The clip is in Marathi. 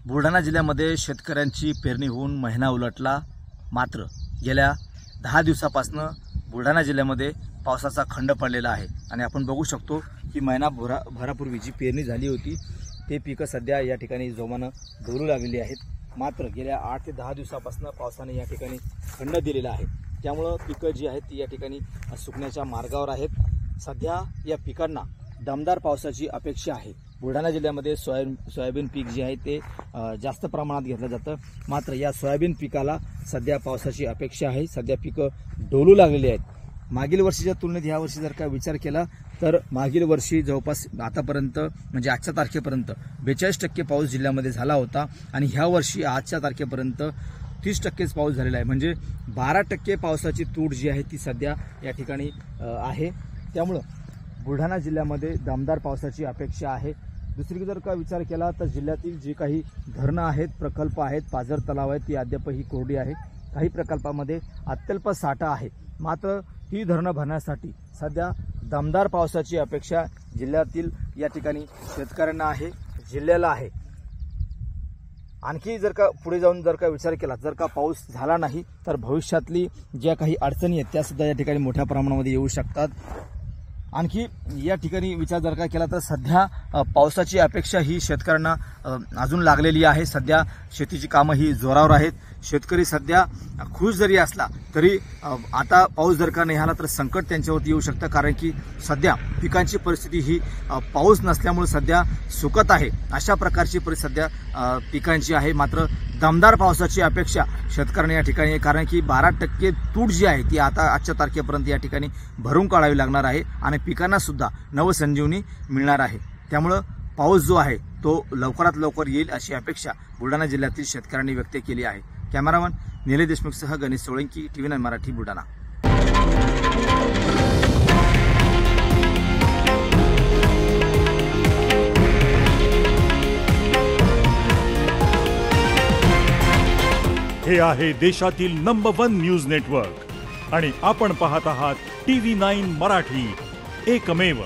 बुलढाणा जिल्ह्यामध्ये शेतकऱ्यांची पेरणी होऊन महिना उलटला, मात्र गेल्या 10 दिवसापासून बुलढाणा जिल्ह्यामध्ये पावसाचा खंड पडलेला आहे आणि आपण बघू शकतो की महिनाभरापूर्वी जी पेरणी झाली होती ते पिकं सध्या या ठिकाणी जोमानं डोलू लागलेली आहेत। मात्र गेल्या 8 ते 10 दिवसापासून पावसाने या ठिकाणी खंड दिलेला आहे, त्यामुळे पिकं जी आहेत ती या ठिकाणी सुकण्याच्या मार्गावर आहेत। सध्या या पिकांना दमदार पावसाची अपेक्षा आहे। बुलढाणा जिल्ह्यामध्ये सोयाबीन पीक जे आहे ते जास्त प्रमाणात घेतलं जातं, मात्र या सोयाबीन पिकाला सध्या पावसाची अपेक्षा आहे। सध्या पिकं डोलू लागलेली आहेत। मागील वर्षीच्या तुलनेत या वर्षी जर का विचार केला तर मागील वर्षी जवळपास आतापर्यंत म्हणजे आजच्या तारखेपर्यंत 42% पाऊस जिल्ह्यामध्ये झाला होता आणि ह्या वर्षी आजच्या तारखेपर्यंत 30%च पाऊस झालेला आहे, म्हणजे 12% पावसाची तूट जी आहे ती सध्या या ठिकाणी आहे। त्यामुळे बुलढाणा जिल्ह्यामध्ये दमदार पावसाची अपेक्षा आहे। दुसरीकडे जर का विचार केला तर जिल्ह्यातील जे काही धरणं आहेत, प्रकल्प आहेत, पाझर तलाव आहेत ती अद्यापही कोरडी आहे। काही प्रकल्पामध्ये अत्यल्प साठा आहे, मात्र ही धरणं भरण्यासाठी सध्या दमदार पावसाची अपेक्षा जिल्ह्यातील या ठिकाणी शेतकऱ्यांना आहे, जिल्ह्याला आहे। आणखी जर का पुढे जाऊन जर का विचार केला, जर का पाऊस झाला नाही तर भविष्यातली ज्या काही अडचणी आहेत त्या सुद्धा या ठिकाणी मोठ्या प्रमाणामध्ये येऊ शकतात। आणखी या ठिकाणी विचार जर का केला तर सध्या पावसाची अपेक्षा ही शेतकऱ्यांना अजून लागलेली आहे। सध्या शेतीची कामं ही जोरावर आहेत। शेतकरी सध्या खुश जरी असला तरी आता पाऊस जर का नाही आला तर संकट त्यांच्यावरती येऊ शकतं, कारण की सध्या पिकांची परिस्थिती ही पाऊस नसल्यामुळे सध्या सुकत आहे। अशा प्रकारची परिस्थिती सध्या पिकांची आहे। मात्र दमदार पावसाची अपेक्षा शेतकऱ्यांना या ठिकाणी आहे, कारण की 12% तूट जी आहे ती आता आजच्या तारखेपर्यंत या ठिकाणी भरून काढावी लागणार आहे आणि पिकांना सुद्धा नवसंजीवनी मिळणार आहे। त्यामुळे पाऊस जो आहे तो लवकरात लवकर येईल अशी अपेक्षा बुलढाणा जिल्ह्यातील शेतकऱ्यांनी व्यक्त केली आहे। कॅमेरामन निलेश देशमुखसह गणेश सोळंकी, TV9 मराठी, बुलढाणा। हे आहे देशातील नंबर 1 न्यूज नेटवर्क आणि आपण पाहत आहात TV9 मराठी, एकमेव।